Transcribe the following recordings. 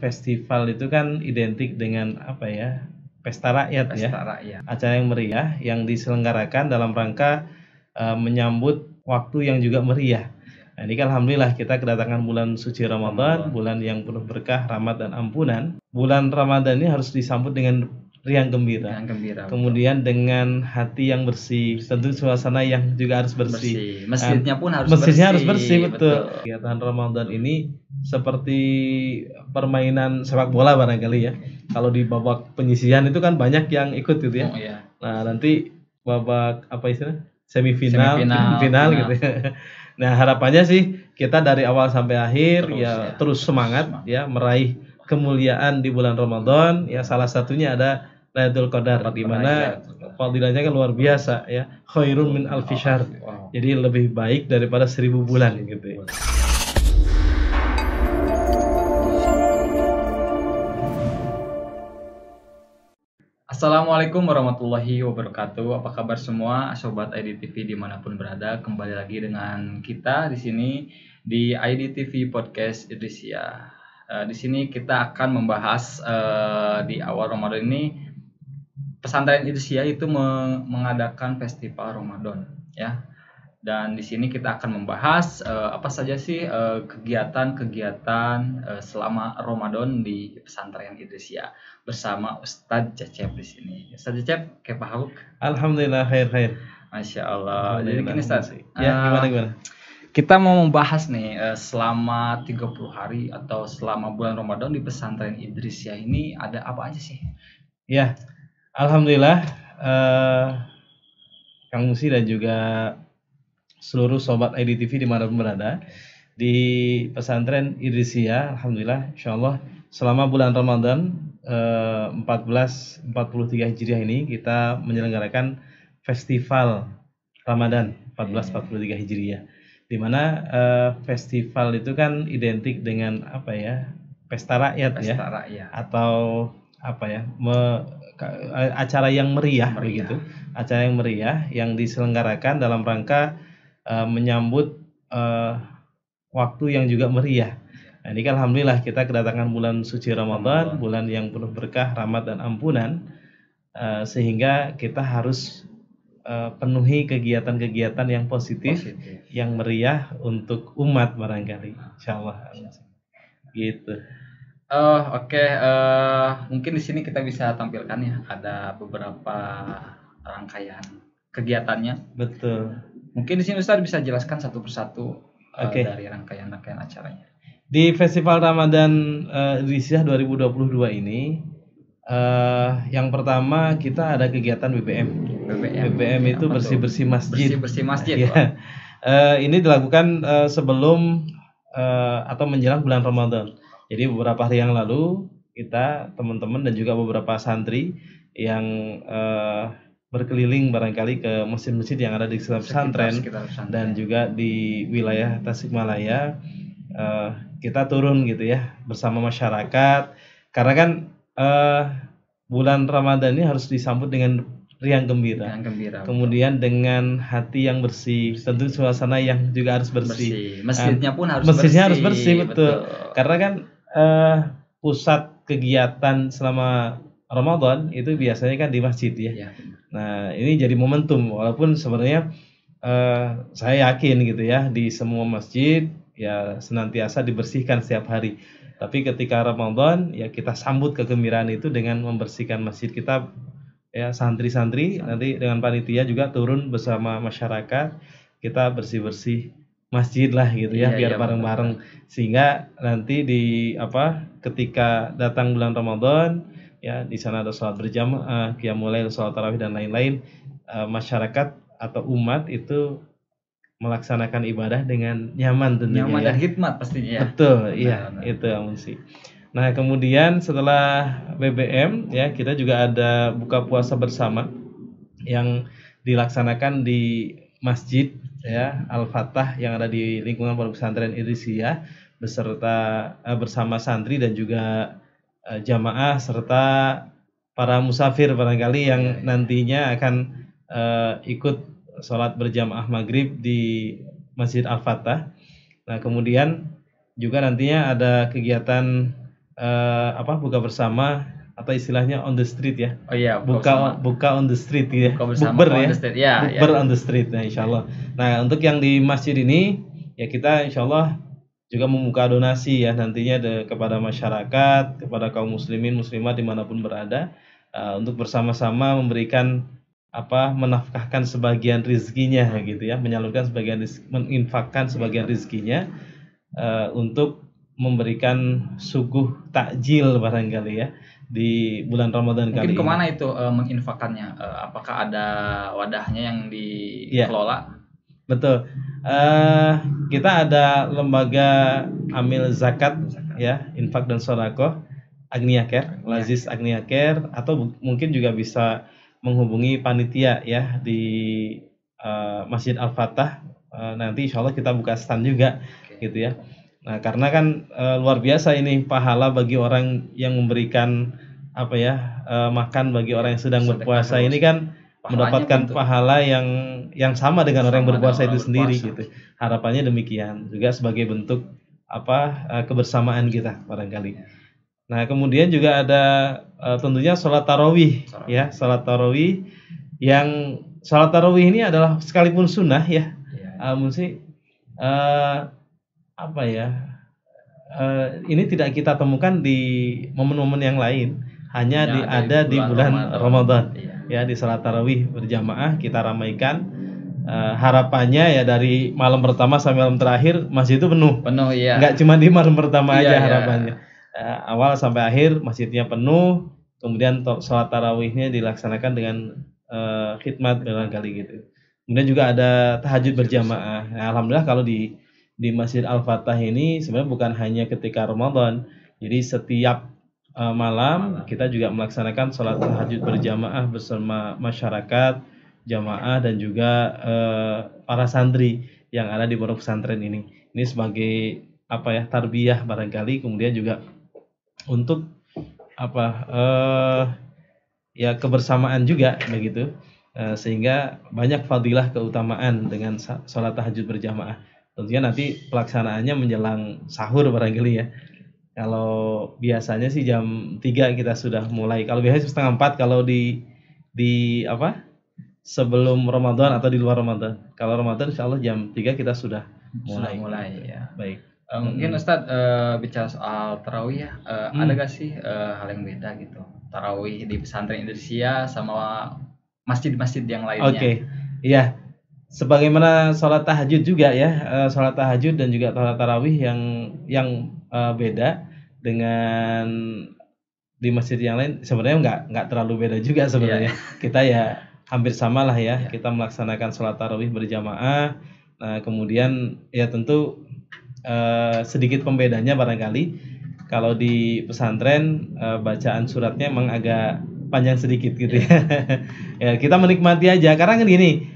festival itu kan identik dengan apa ya? Pesta rakyat ya. Pesta rakyat. Acara yang meriah yang diselenggarakan dalam rangka menyambut waktu yang juga meriah. Nah, ini kan alhamdulillah kita kedatangan bulan suci Ramadan, bulan yang penuh berkah, rahmat dan ampunan. Bulan Ramadan ini harus disambut dengan riang gembira. Kemudian dengan hati yang bersih, tentu suasana yang juga harus bersih. Masjidnya pun harus harus bersih, betul. Kegiatan Ramadan ini seperti permainan sepak bola barangkali ya. Kalau di babak penyisihan itu kan banyak yang ikut gitu ya. Oh, iya. Nah, nanti babak apa istilah? Semifinal, final gitu ya. Nah, harapannya sih kita dari awal sampai akhir terus semangat ya meraih kemuliaan di bulan Ramadan ya, salah satunya ada Lailatul Qadar di mana fadilahnya kan luar biasa ya, khairun min alfi syahr. Jadi lebih baik daripada 1000 bulan gitu ya. Assalamualaikum warahmatullahi wabarakatuh. Apa kabar semua sobat IDTV dimanapun berada? Kembali lagi dengan kita di sini di IDTV Podcast Idrisia. Di sini kita akan membahas di awal Ramadan ini pesantren Idrisia itu mengadakan festival Ramadan ya. Dan di sini kita akan membahas apa saja sih kegiatan-kegiatan selama Ramadan di pesantren Idrisia bersama Ustadz Cecep di sini. Ustadz Cecep, kayak Pak Alhamdulillah khair. Masya Allah. Jadi gini Ustadz, gimana? Kita mau membahas nih selama 30 hari atau selama bulan Ramadan di pesantren Idrisia ini ada apa aja sih? Ya, alhamdulillah Kang Musi dan juga seluruh sobat IDTV dimanapun berada di pesantren Idrisia, alhamdulillah insyaallah selama bulan Ramadan 1443 Hijriah ini kita menyelenggarakan festival Ramadan 1443 Hijriah, di mana festival itu kan identik dengan apa ya, pesta rakyat atau apa ya, acara yang meriah begitu, acara yang meriah yang diselenggarakan dalam rangka menyambut waktu yang juga meriah. Nah, ini kan alhamdulillah kita kedatangan bulan suci Ramadan, bulan yang penuh berkah, rahmat dan ampunan, sehingga kita harus penuhi kegiatan-kegiatan yang positif, yang meriah untuk umat barangkali, insyaallah. Gitu. Oke. Mungkin di sini kita bisa tampilkan ya, ada beberapa rangkaian kegiatannya. Betul. Mungkin di sini Ustaz bisa jelaskan satu persatu dari rangkaian-rangkaian acaranya. Di Festival Ramadan Idrisia 2022 ini, yang pertama kita ada kegiatan BBM. BBM itu bersih-bersih masjid. Bersih-bersih masjid. Ya. Ini dilakukan sebelum atau menjelang bulan Ramadan. Jadi beberapa hari yang lalu kita teman-teman dan juga beberapa santri yang berkeliling barangkali ke masjid-masjid yang ada di sekitar pesantren dan juga di wilayah Tasikmalaya, kita turun gitu ya bersama masyarakat, karena kan bulan Ramadan ini harus disambut dengan riang gembira. Kemudian dengan hati yang bersih, tentu suasana yang juga harus bersih. Masjidnya pun harus harus bersih, betul. Karena kan pusat kegiatan selama Ramadan itu biasanya kan di masjid ya. Nah, ini jadi momentum, walaupun sebenarnya saya yakin gitu ya, di semua masjid ya senantiasa dibersihkan setiap hari. Tapi ketika Ramadan ya kita sambut kegembiraan itu dengan membersihkan masjid kita ya, santri-santri nanti dengan panitia juga turun bersama masyarakat, kita bersih-bersih masjid lah gitu ya, biar bareng-bareng, sehingga nanti ketika datang bulan Ramadan ya, di sana ada sholat berjamaah, qiyamul lail, sholat tarawih dan lain-lain, masyarakat atau umat itu melaksanakan ibadah dengan nyaman tentunya. Nyaman dan hikmat pastinya ya. Betul, iya, itu Amunsi. Nah, kemudian setelah BBM ya, kita juga ada buka puasa bersama yang dilaksanakan di Masjid ya Al-Fatah yang ada di lingkungan Pondok Pesantren Idrisia bersama santri dan juga jamaah serta para musafir barangkali yang nantinya akan ikut sholat berjamaah maghrib di Masjid Al-Fatah. Nah, kemudian juga nantinya ada kegiatan buka bersama atau istilahnya on the street ya. Oh iya, buka Buka on the street ya. Buka bersama Bukber on ya. the street. Ya, Bukber ya. on the street. Nah, insyaallah. Nah, untuk yang di masjid ini ya kita insyaallah juga membuka donasi ya nantinya kepada masyarakat, kepada kaum muslimin muslimat dimanapun berada, untuk bersama-sama memberikan menafkahkan sebagian rizkinya gitu ya, menyalurkan sebagian menginfakkan sebagian rizkinya untuk memberikan suguh takjil barangkali ya di bulan Ramadan kali Mungkin ini. kemana itu menginfakannya? Apakah ada wadahnya yang dikelola? Betul. Kita ada lembaga amil zakat ya, infak dan sedekah Agnia Care, Lazis Agnia Care, atau mungkin juga bisa menghubungi panitia ya di Masjid Al-Fatah. Nanti insya Allah kita buka stand juga gitu ya. Nah, karena kan luar biasa ini pahala bagi orang yang memberikan makan bagi orang yang sedang berpuasa ini kan mendapatkan pahala yang sama dengan orang yang berpuasa itu sendiri gitu. Harapannya demikian juga sebagai bentuk kebersamaan kita barangkali. Nah, kemudian juga ada tentunya sholat tarawih ya, sholat tarawih yang sholat tarawih ini adalah sekalipun sunnah ya. Ini tidak kita temukan di momen-momen yang lain, hanya ada di bulan Ramadan. Ya, di salat tarawih berjamaah kita ramaikan. Harapannya ya dari malam pertama sampai malam terakhir masjid itu penuh ya. Nggak cuma di malam pertama aja harapannya. Awal sampai akhir masjidnya penuh, kemudian salat tarawihnya dilaksanakan dengan khidmat barangkali gitu. Kemudian juga ada tahajud berjamaah. Nah, alhamdulillah kalau di Masjid Al-Fatah ini sebenarnya bukan hanya ketika Ramadan. Jadi setiap malam kita juga melaksanakan sholat tahajud berjamaah bersama masyarakat, jamaah dan juga para santri yang ada di pondok pesantren ini. Ini sebagai tarbiyah barangkali, kemudian juga untuk kebersamaan juga begitu. Sehingga banyak fadilah keutamaan dengan sholat tahajud berjamaah. Tentunya nanti pelaksanaannya menjelang sahur barangkali ya. Kalau biasanya sih jam 3 kita sudah mulai. Kalau biasanya setengah 4 kalau di sebelum Ramadan atau di luar Ramadan. Kalau Ramadan insyaallah jam 3 kita sudah mulai ya. Baik. Mungkin Ustadz bicara soal tarawih ya, ada gak sih hal yang beda gitu tarawih di pesantren Indonesia sama masjid-masjid yang lainnya? Oke. Iya. Sebagaimana sholat tahajud juga ya, sholat tahajud dan juga sholat tarawih yang beda dengan di masjid yang lain sebenarnya nggak terlalu beda juga sebenarnya. Kita ya hampir sama lah ya. Kita melaksanakan sholat tarawih berjamaah. Nah, kemudian ya tentu sedikit pembedanya barangkali kalau di pesantren bacaan suratnya emang agak panjang sedikit gitu ya. Ya kita menikmati aja karena kan gini.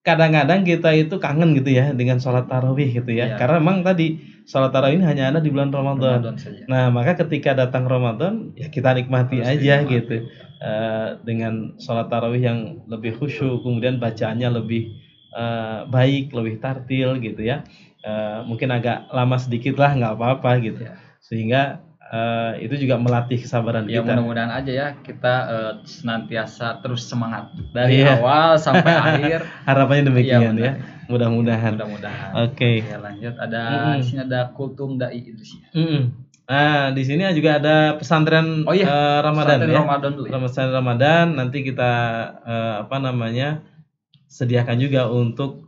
Kadang-kadang kita itu kangen gitu ya dengan sholat tarawih gitu ya. Karena memang tadi sholat tarawih ini hanya ada di bulan Ramadan nah, maka ketika datang Ramadan ya kita nikmati aja gitu. Dengan sholat tarawih yang lebih khusyuk, kemudian bacaannya lebih baik, lebih tartil gitu ya. Mungkin agak lama sedikit lah, nggak apa-apa gitu. Sehingga itu juga melatih kesabaran kita. Mudah-mudahan aja ya kita senantiasa terus semangat dari awal sampai akhir. Harapannya demikian ya. Mudah-mudahan. Oke. Lanjut. Di sini ada Kultum Dai Idrisia. Nah, di sini juga ada pesantren Ramadan ya. Pesantren Ramadan nanti kita sediakan juga untuk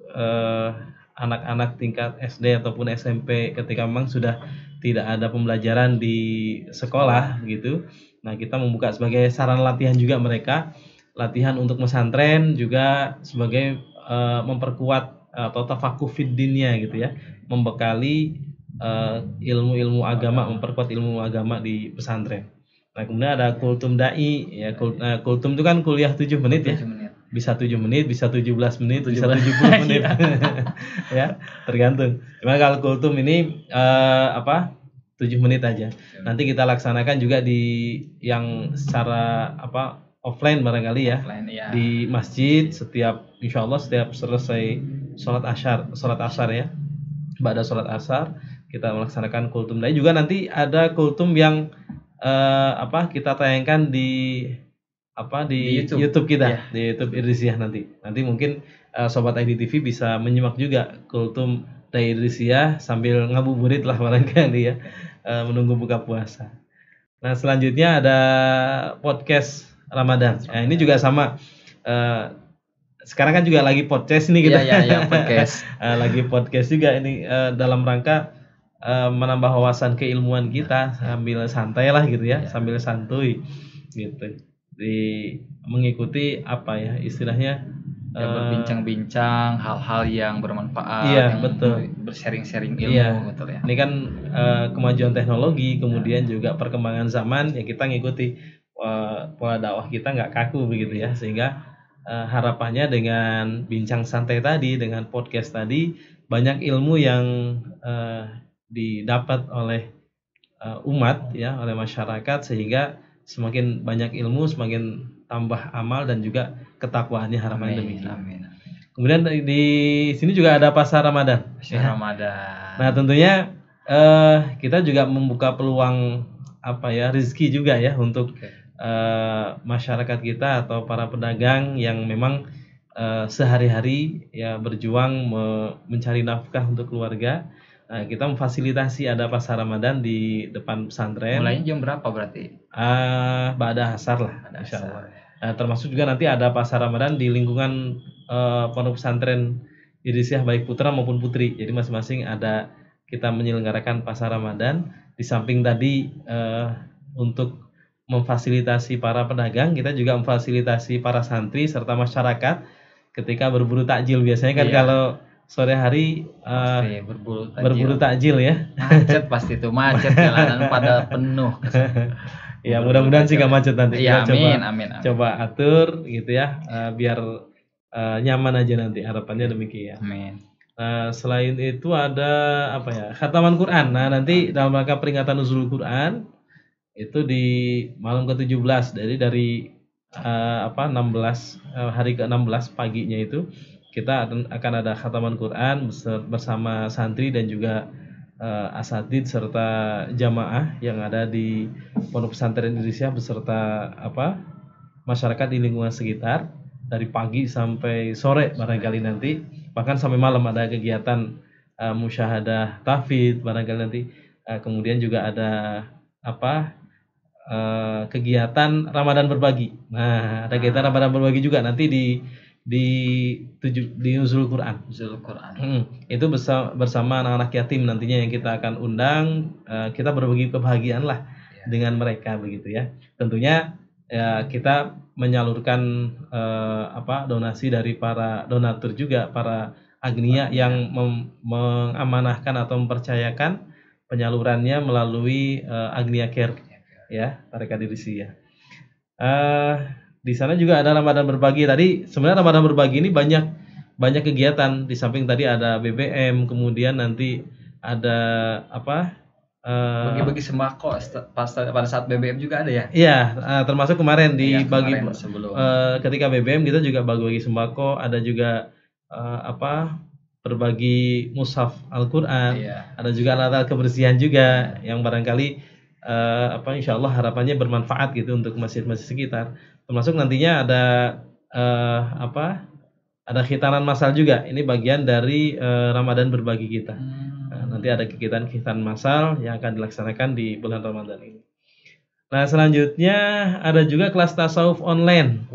anak-anak tingkat SD ataupun SMP ketika memang sudah tidak ada pembelajaran di sekolah gitu. Nah, kita membuka sebagai sarana latihan juga mereka, latihan untuk pesantren juga sebagai memperkuat atau tafakuh fid dinnya gitu ya, membekali ilmu-ilmu agama, memperkuat ilmu agama di pesantren. Nah, kemudian ada Kultum Dai ya. Kultum itu kan kuliah 7 menit ya. Bisa 7 menit, bisa 17 menit, bisa 70 menit. Ya, tergantung. Cuma kalau Kultum ini 7 menit aja. Nanti kita laksanakan juga di yang secara offline barangkali ya. Di masjid insyaallah setiap selesai sholat asar ya. Pada sholat asar kita melaksanakan kultum dai. Juga nanti ada kultum yang kita tayangkan di Di YouTube. YouTube kita, Iya. di YouTube Idrisiyah nanti. Nanti mungkin sobat IDTV bisa menyimak juga kultum dai Idrisiyah sambil ngabuburit lah barangkali ya, menunggu buka puasa. Nah, selanjutnya ada podcast Ramadan. Nah, ini juga sama. Sekarang kan juga lagi podcast nih kita. Iya, podcast. Lagi podcast juga ini dalam rangka menambah wawasan keilmuan kita sambil santai lah gitu ya, sambil santuy gitu. Mengikuti apa ya istilahnya berbincang-bincang hal-hal yang bermanfaat, Iya, yang betul. bersharing-sharing ilmu, Iya. betul ya. Ini kan kemajuan teknologi, kemudian juga perkembangan zaman, ya kita ngikuti pola dakwah kita nggak kaku begitu ya, sehingga harapannya dengan bincang santai tadi, dengan podcast tadi, banyak ilmu yang didapat oleh umat ya, oleh masyarakat, sehingga semakin banyak ilmu, semakin tambah amal dan juga ketakwaannya, harapannya demikian. Amin. Kemudian di sini juga ada pasar Ramadan. Ramadan. Nah, tentunya kita juga membuka peluang rezeki juga ya untuk masyarakat kita atau para pedagang yang memang sehari-hari ya berjuang mencari nafkah untuk keluarga. Nah, kita memfasilitasi ada pasar Ramadan di depan pesantren. Mulainya jam berapa berarti? Ba'da asar lah, insyaallah. Termasuk juga nanti ada pasar Ramadan di lingkungan pondok pesantren Idrisiyah baik putra maupun putri. Jadi masing-masing ada kita menyelenggarakan pasar Ramadan. Di samping tadi untuk memfasilitasi para pedagang, kita juga memfasilitasi para santri serta masyarakat ketika berburu takjil. Biasanya kan kalau sore hari berburu takjil ya. Macet pasti tuh, macet jalanan pada penuh. Ya mudah-mudahan sih gak macet nanti. Ya, Kita amin. coba atur gitu ya, biar nyaman aja nanti, harapannya demikian. Amin. Selain itu ada khataman Quran. Nah, nanti dalam rangka peringatan Nuzulul Quran itu di malam ke-17 dari 16 hari ke-16 paginya itu kita akan ada khataman Quran bersama santri dan juga asatid serta jamaah yang ada di pondok pesantren Idrisiyah beserta masyarakat di lingkungan sekitar dari pagi sampai sore barangkali nanti, bahkan sampai malam ada kegiatan musyahadah tahfidz barangkali nanti. Kemudian juga ada kegiatan Ramadan berbagi. Nah, ada kegiatan Ramadan berbagi juga nanti di Nuzulul Quran. Itu bersama anak-anak yatim nantinya yang kita akan undang, kita berbagi kebahagiaan lah dengan mereka begitu ya. Tentunya kita menyalurkan donasi dari para donatur juga, para agniya yang mengamanahkan atau mempercayakan penyalurannya melalui Agniya Care ya, Tarekat Idrisiyah. Di sana juga ada Ramadan berbagi. Tadi sebenarnya Ramadan berbagi ini banyak kegiatan. Di samping tadi ada BBM, kemudian nanti ada bagi-bagi sembako pada saat BBM juga ada ya? Iya, termasuk kemarin dibagi ketika BBM kita juga bagi sembako, ada juga berbagi mushaf Al-Qur'an. Ada juga alat-alat kebersihan juga yang barangkali insyaallah harapannya bermanfaat gitu untuk masjid-masjid sekitar. Termasuk nantinya ada ada khitanan masal juga. Ini bagian dari Ramadan berbagi kita. Nanti ada kegiatan masal yang akan dilaksanakan di bulan Ramadan ini. Nah, selanjutnya ada juga kelas tasawuf online.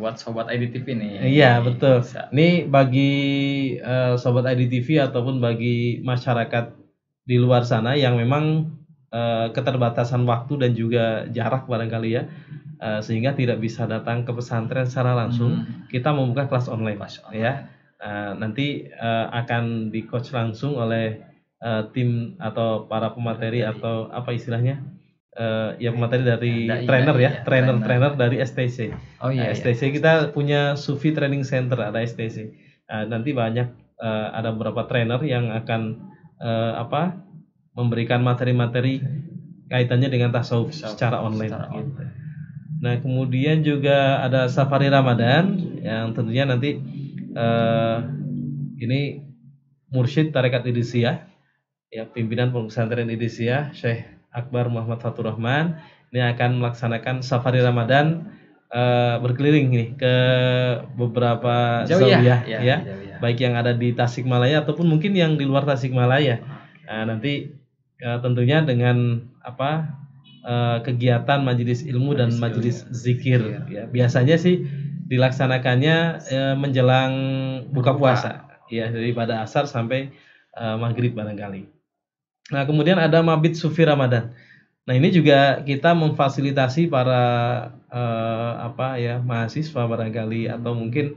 Buat sobat IDTV nih. Iya, betul. Ini bagi sobat IDTV ataupun bagi masyarakat di luar sana yang memang keterbatasan waktu dan juga jarak barangkali ya, sehingga tidak bisa datang ke pesantren secara langsung. Kita membuka kelas online ya. Nanti akan di-coach langsung oleh tim atau para pemateri atau apa istilahnya, pemateri dari trainer ya, trainer dari STC. STC kita punya Sufi Training Center, ada STC. Nanti banyak ada beberapa trainer yang akan memberikan materi-materi kaitannya dengan tasawuf secara online. Gitu. Nah, kemudian juga ada Safari Ramadan yang tentunya nanti ini mursyid Tarekat Idrisiyah ya pimpinan Pondok Pesantren Idrisiyah Syekh Akbar Muhammad Fatur Rahman ini akan melaksanakan safari Ramadan berkeliling nih ke beberapa Jauh ya? zawiyah Ya, ya, jauh ya. baik yang ada di Tasikmalaya ataupun mungkin yang di luar Tasikmalaya. Nanti tentunya dengan kegiatan majelis ilmu dan majelis zikir ya. Biasanya sih dilaksanakannya menjelang buka puasa ya, daripada asar sampai maghrib barangkali. Nah, kemudian ada Mabit Sufi Ramadan. Nah, ini juga kita memfasilitasi para mahasiswa barangkali atau mungkin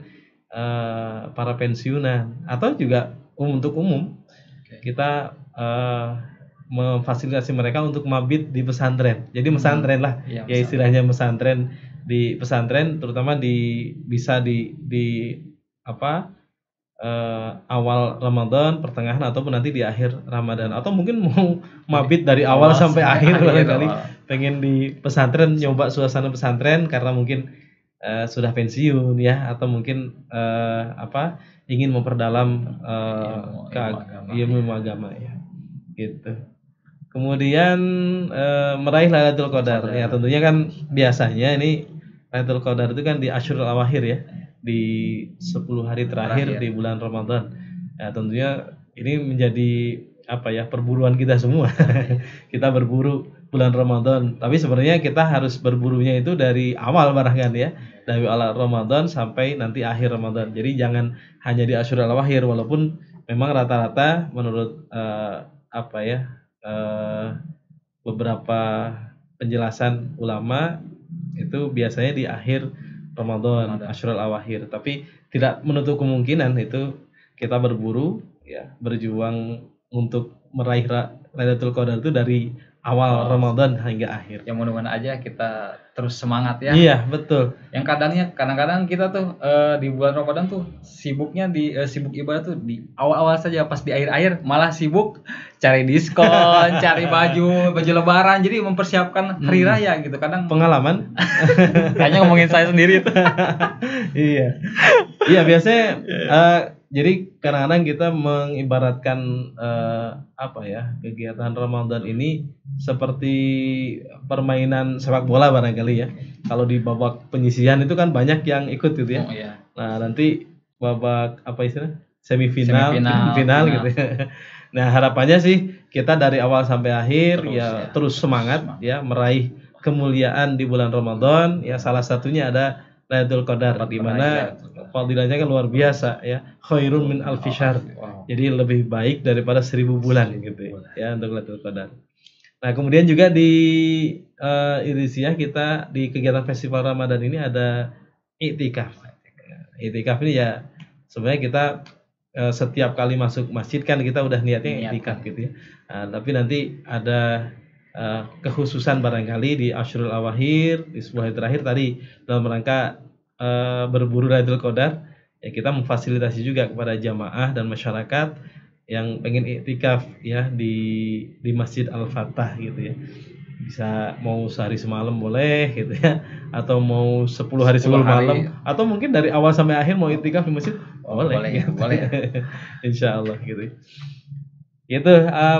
para pensiunan atau juga untuk umum. Kita memfasilitasi mereka untuk mabit di pesantren. Jadi pesantren lah, ya istilahnya pesantren di pesantren, terutama bisa di awal Ramadan, pertengahan ataupun nanti di akhir Ramadan, atau mungkin mau mabit dari awal sampai akhir barangkali pengen di pesantren, nyoba suasana pesantren karena mungkin sudah pensiun ya, atau mungkin ingin memperdalam ilmu agama ya gitu. Kemudian meraih Lailatul Qadar ya, tentunya kan biasanya ini Lailatul Qadar itu kan di Asyurul Awakhir ya, di 10 hari terakhir di bulan Ramadan. Ya, tentunya ini menjadi perburuan kita semua. Kita berburu bulan Ramadan, tapi sebenarnya kita harus berburunya itu dari awal barangkali ya, dari awal Ramadan sampai nanti akhir Ramadan. Jadi jangan hanya di Asyurul Awakhir, walaupun memang rata-rata menurut beberapa penjelasan ulama itu biasanya di akhir Ramadan. Asyurul Awakhir, tapi tidak menutup kemungkinan itu kita berburu ya, berjuang untuk meraih Lailatul Qadar itu dari awal Ramadan hingga akhir. Ya mudah-mudahan aja kita terus semangat ya. Iya, betul. Yang kadang-kadang kita tuh di bulan Ramadan tuh sibuknya sibuk ibadah tuh di awal-awal saja, pas di akhir-akhir malah sibuk cari diskon, cari baju lebaran, jadi mempersiapkan hari raya gitu. Kadang pengalaman. Kayaknya ngomongin saya sendiri tuh. Iya. Iya, biasanya jadi kadang-kadang kita mengibaratkan kegiatan Ramadan ini seperti permainan sepak bola barangkali ya. Kalau di babak penyisihan itu kan banyak yang ikut gitu ya. Nah, nanti babak semifinal, final gitu ya. Nah, harapannya sih kita dari awal sampai akhir terus semangat ya, meraih kemuliaan di bulan Ramadan ya. Salah satunya ada Lailatul Qadar, di mana fadilahnya kan luar biasa ya, khairun min alfi syahr. Jadi lebih baik daripada 1000 bulan gitu ya untuk Lailatul Qadar. Nah, kemudian juga di Idrisiyah kita di kegiatan festival Ramadan ini ada i'tikaf. I'tikaf ini ya sebenarnya kita setiap kali masuk masjid kan kita udah niatnya i'tikaf gitu ya. Tapi nanti ada kekhususan barangkali di Asyurul Awakhir, di 10 hari terakhir tadi dalam rangka berburu Lailatul Qadar ya, kita memfasilitasi juga kepada jamaah dan masyarakat yang pengen i'tikaf ya di Masjid Al-Fatah gitu ya. Bisa mau sehari semalam boleh gitu ya, atau mau 10 hari 10 malam, atau mungkin dari awal sampai akhir mau i'tikaf di masjid boleh gitu. Boleh. Insyaallah gitu. Gitu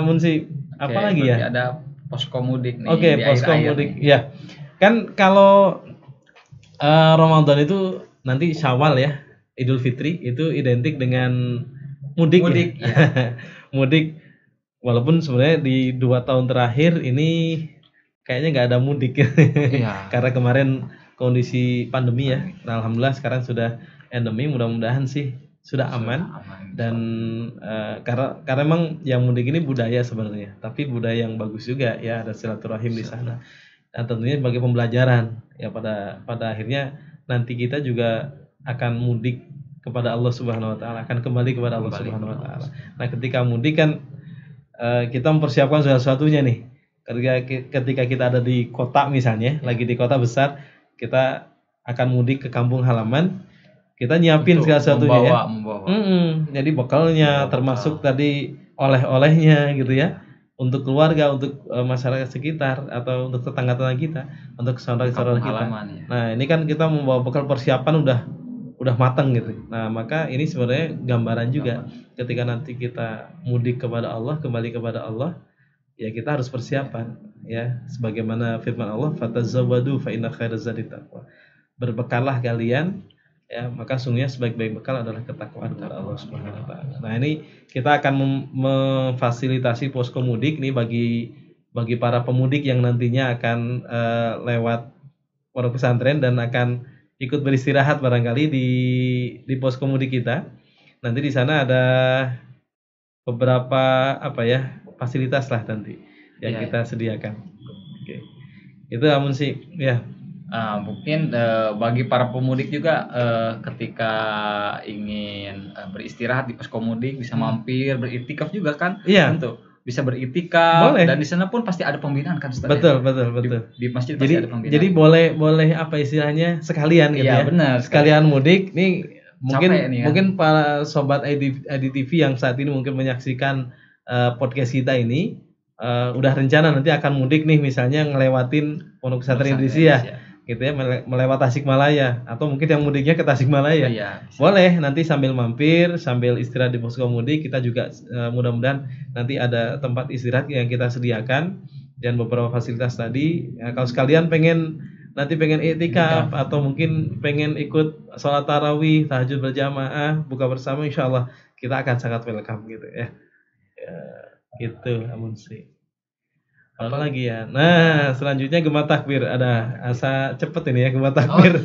Munsi, apa lagi ya? Ada posko mudik nih. Oke, posko mudik ya. Kan kalau Ramadan itu nanti Syawal ya, Idul Fitri itu identik dengan mudik ya. Mudik, walaupun sebenarnya di 2 tahun terakhir ini kayaknya nggak ada mudik ya. Karena kemarin kondisi pandemi ya. Nah, alhamdulillah sekarang sudah endemi, mudah-mudahan sih sudah aman. Dan karena memang yang mudik ini budaya sebenarnya, tapi budaya yang bagus juga ya, ada silaturahim di sana. Dan tentunya sebagai pembelajaran ya, pada akhirnya nanti kita juga akan mudik kepada Allah Subhanahu wa taala, akan kembali kepada Allah Subhanahu wa taala. Nah, ketika mudik kan kita mempersiapkan sesuatunya nih. Ketika kita ada di kota misalnya, lagi di kota besar, kita akan mudik ke kampung halaman, kita nyiapin segala sesuatunya ya. Jadi bekalnya termasuk tadi oleh-olehnya gitu ya, untuk keluarga, untuk masyarakat sekitar atau untuk tetangga-tetangga kita, untuk saudara-saudara kita. Nah, ini kan kita membawa bekal persiapan udah udah matang gitu. Nah, maka ini sebenarnya gambaran juga ketika nanti kita mudik kepada Allah, kembali kepada Allah, ya kita harus persiapan ya sebagaimana firman Allah, fatazawwadu fa inna khairaz zadi taqwa. Berbekallah kalian ya, maka sungguhnya sebaik-baik bekal adalah ketakwaan kepada Allah Subhanahu wa taala. Nah, ini kita akan memfasilitasi posko mudik nih bagi para pemudik yang nantinya akan lewat pondok pesantren dan akan ikut beristirahat barangkali di posko mudik kita. Nanti di sana ada beberapa fasilitas lah nanti yang kita sediakan. Oke. Itu amun sih ya. Mungkin bagi para pemudik juga ketika ingin beristirahat di posko mudik bisa mampir beriktikaf juga kan? Iya. Tentu bisa beriktikaf. Boleh. Dan di sana pun pasti ada pembinaan kan Ustaz? Betul. Di masjid pasti ada pembinaan. Jadi boleh apa istilahnya sekalian gitu ya. Benar. Sekalian mudik nih mungkin kan? para sobat IDTV yang saat ini mungkin menyaksikan podcast kita ini udah rencana nanti akan mudik nih, misalnya ngelewatin Pondok Pesantren Idrisiyah gitu ya, melewat Tasikmalaya, atau mungkin yang mudiknya ke Tasikmalaya. Boleh nanti sambil mampir, sambil istirahat di posko mudik. Kita juga mudah-mudahan nanti ada tempat istirahat yang kita sediakan dan beberapa fasilitas tadi. Kalau sekalian pengen iktikaf atau mungkin pengen ikut sholat tarawih, tahajud berjamaah, buka bersama, insya Allah kita akan sangat welcome gitu ya. Gitu amun sih. Apalagi ya. Nah, selanjutnya Gema Takbir. Ada asa cepet ini ya Gema Takbir.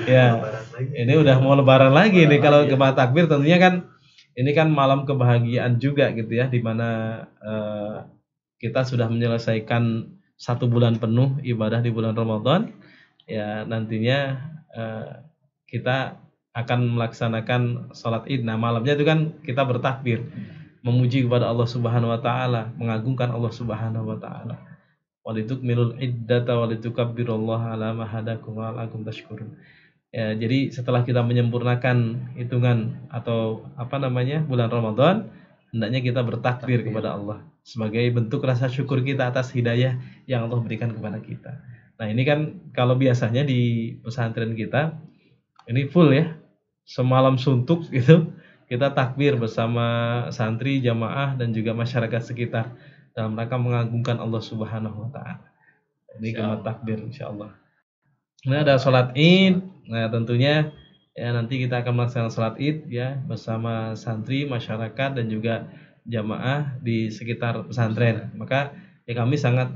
Ya. Ini udah mau lebaran lagi nih kalau Gema Takbir, tentunya kan ini kan malam kebahagiaan juga gitu ya, di mana kita sudah menyelesaikan 1 bulan penuh ibadah di bulan Ramadan. Ya, nantinya kita akan melaksanakan sholat Id. Nah, malamnya itu kan kita bertakbir, memuji kepada Allah Subhanahu wa taala, mengagungkan Allah Subhanahu wa taala. Walitukmilul iddata walitukabbirullaha ala ma hadakum wa la'allakum tashkurun. Ya, jadi setelah kita menyempurnakan hitungan atau bulan Ramadan, hendaknya kita bertakbir kepada Allah sebagai bentuk rasa syukur kita atas hidayah yang Allah berikan kepada kita. Nah, ini kan kalau biasanya di pesantren kita ini full ya, semalam suntuk gitu. Kita takbir bersama santri, jamaah, dan juga masyarakat sekitar dalam rangka mengagungkan Allah Subhanahu wa taala. Ini Gema Takbir insyaallah. Nah, ada sholat Id. Nah, tentunya ya nanti kita akan melaksanakan sholat Id ya bersama santri, masyarakat, dan juga jamaah di sekitar pesantren. Maka ya kami sangat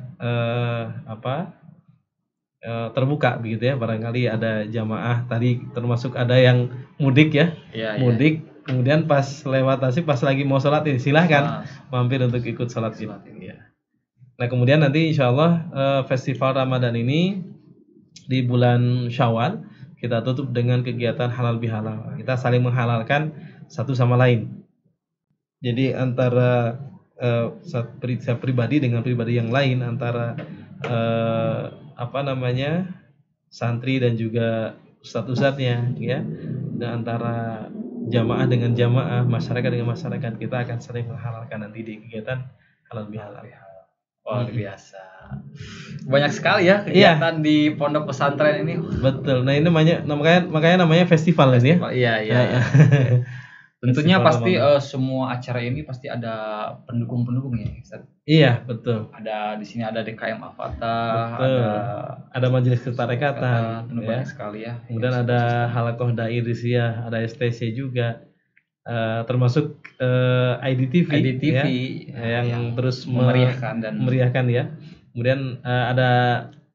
terbuka begitu ya. Barangkali ada jamaah tadi termasuk ada yang mudik ya. Mudik. Kemudian pas lewat Tasik, pas lagi mau sholat ini, silahkan mampir untuk ikut sholat Id. Ya. Nah, kemudian nanti insya Allah festival Ramadan ini di bulan Syawal kita tutup dengan kegiatan halal bihalal. Kita saling menghalalkan satu sama lain. Jadi antara saya pribadi dengan pribadi yang lain, antara santri dan juga ustadz-ustadznya ya, dan antara jamaah dengan jamaah, masyarakat dengan masyarakat, kita akan sering menghalalkan nanti di kegiatan halal bihalal. Wah, biasa. Banyak sekali ya kegiatan di pondok pesantren ini. Betul. Nah, ini makanya namanya festival kan ya. Iya. Tentunya pasti semua acara ini pasti ada pendukung-pendukungnya, Ustaz. Iya, betul. Ada di sini ada DKM Al-Fatah, ada majelis ketarekatan, banyak sekali ya. Kemudian ada Halaqah Dai Idrisiyah, ada STC juga. Termasuk IDTV ya, yang terus memeriahkan ya. Kemudian ada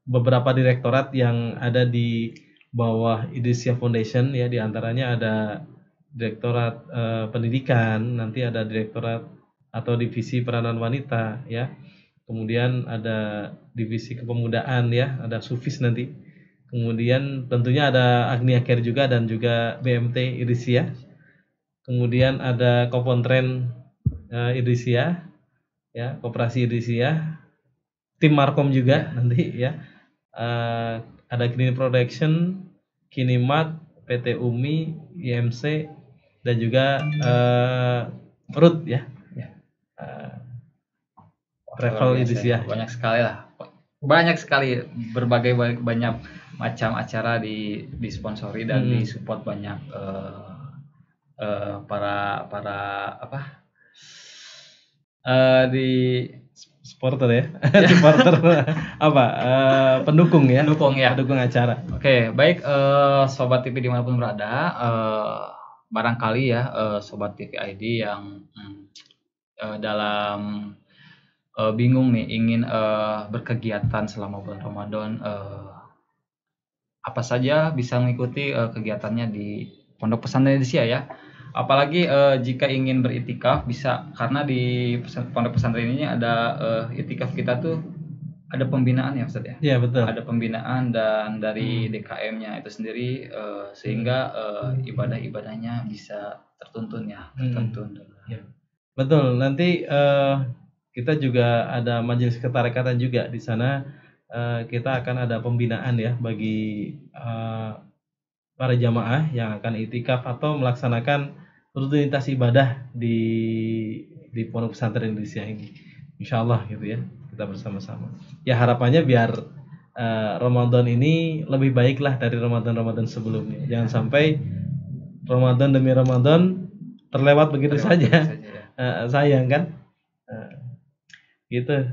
beberapa direktorat yang ada di bawah Idrisiyah Foundation ya, di antaranya ada Direktorat Pendidikan, nanti ada Direktorat atau Divisi Peranan Wanita ya. Kemudian ada Divisi Kepemudaan ya, ada Sufis nanti. Kemudian tentunya ada Agnia Care juga dan juga BMT Idrisiyah. Kemudian ada Kopontren Idrisiyah ya, Koperasi Idrisiyah. Tim Markom juga nanti ya. Ada Green Production, Kinimat, PT UMI, IMC, dan juga RUT ya. Travel Idrisiyah. Banyak sekali lah. banyak sekali berbagai banyak macam acara disponsori dan disupport banyak para apa di supporter ya. Supporter apa? Pendukung ya. Pendukung ya. Pendukung acara. Oke, baik Sobat TV dimanapun berada, barangkali ya Sobat TV ID yang dalam bingung nih ingin berkegiatan selama bulan Ramadan, apa saja bisa mengikuti kegiatannya di Pondok Pesantren Irsyah ya. Apalagi jika ingin beritikaf bisa, karena di Pondok Pesantren ini ada itikaf kita tuh ada pembinaan ya Ustaz ya. Iya betul. Ada pembinaan dan dari DKM-nya itu sendiri sehingga ibadah-ibadahnya bisa tertuntun ya, tertuntun. Ya. Betul. Nanti kita juga ada majelis ketarekatan juga di sana. Kita akan ada pembinaan ya bagi para jamaah yang akan itikaf atau melaksanakan rutinitas ibadah di Pondok Pesantren Irsyah ini. Insyaallah gitu ya, kita bersama-sama. Ya harapannya biar Ramadan ini lebih baik lah dari Ramadan sebelumnya. Jangan sampai Ramadan demi Ramadan terlewat begitu saja. Sayang kan? Gitu.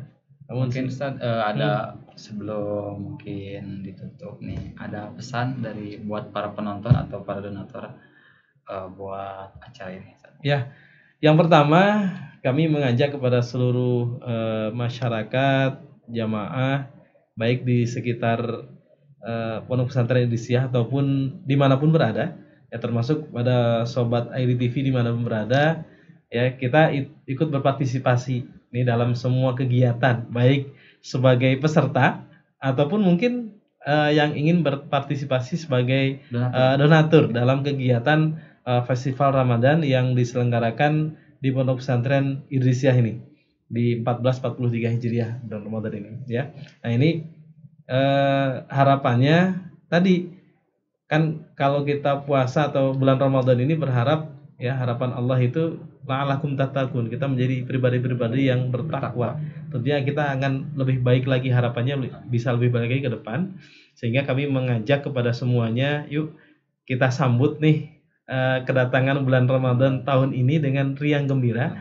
Mungkin Ustaz ada sebelum mungkin ditutup nih, ada pesan dari buat para penonton atau para donatur buat acara ini Ustaz? Ya, yang pertama kami mengajak kepada seluruh masyarakat, jamaah, baik di sekitar Pondok Pesantren Irsyah ataupun dimanapun berada, ya termasuk pada Sobat IDTV dimanapun berada, ya kita ikut berpartisipasi nih dalam semua kegiatan, baik sebagai peserta ataupun mungkin yang ingin berpartisipasi sebagai donatur dalam kegiatan festival Ramadan yang diselenggarakan di Pondok Pesantren Irsyah ini di 1443 Hijriah bulan Ramadan ini ya. Nah ini harapannya tadi kan kalau kita puasa atau bulan Ramadan ini berharap ya, harapan Allah itu la'alakum tattaqun, kita menjadi pribadi-pribadi yang bertakwa. Tentunya kita akan lebih baik lagi, harapannya bisa lebih baik lagi ke depan. Sehingga kami mengajak kepada semuanya, yuk kita sambut nih kedatangan bulan Ramadan tahun ini dengan riang gembira,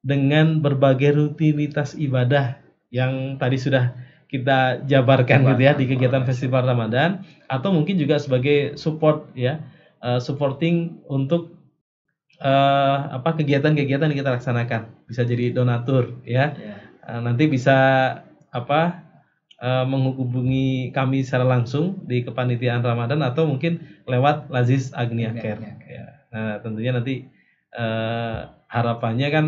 dengan berbagai rutinitas ibadah yang tadi sudah kita jabarkan gitu ya di kegiatan festival Ramadan, atau mungkin juga sebagai support ya, supporting untuk kegiatan-kegiatan yang kita laksanakan. Bisa jadi donatur ya. Nanti bisa menghubungi kami secara langsung di kepanitiaan Ramadan atau mungkin lewat Laziz Agnia Care. Ya. Nah, tentunya nanti harapannya kan,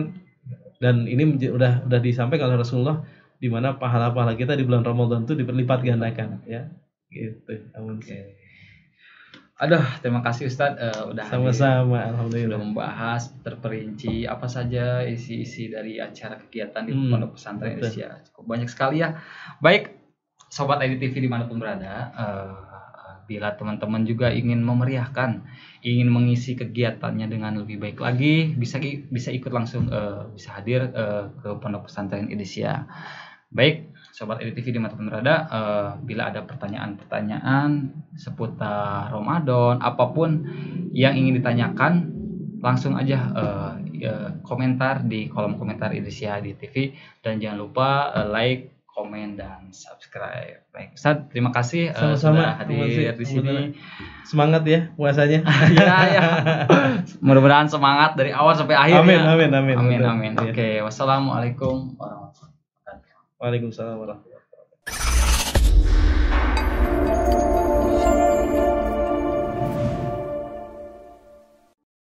dan ini udah disampaikan oleh Rasulullah, di mana pahala-pahala kita di bulan Ramadan itu diperlipat gandakan ya. Gitu. Oke. Aduh, terima kasih Ustadz udah sama-sama, alhamdulillah, sudah membahas terperinci apa saja isi-isi dari acara kegiatan di Pondok Pesantren Irsyah. Cukup banyak sekali ya. Baik, Sobat IDTV dimanapun berada, bila teman-teman juga ingin memeriahkan, ingin mengisi kegiatannya dengan lebih baik lagi, bisa ikut langsung, bisa hadir ke Pondok Pesantren Irsyah. Baik, Sobat IDTV dimanapun berada, bila ada pertanyaan-pertanyaan seputar Ramadan, apapun yang ingin ditanyakan, langsung aja komentar di kolom komentar Irsyah IDTV, dan jangan lupa like, komen, dan subscribe. Baik, Ustaz, terima kasih sudah hadir di sini. Semangat ya puasanya. Ya. Mudah-mudahan semangat dari awal sampai akhir. Amin. Oke, wassalamualaikum warahmatullahi wabarakatuh. Waalaikumsalam warahmatullahi wabarakatuh.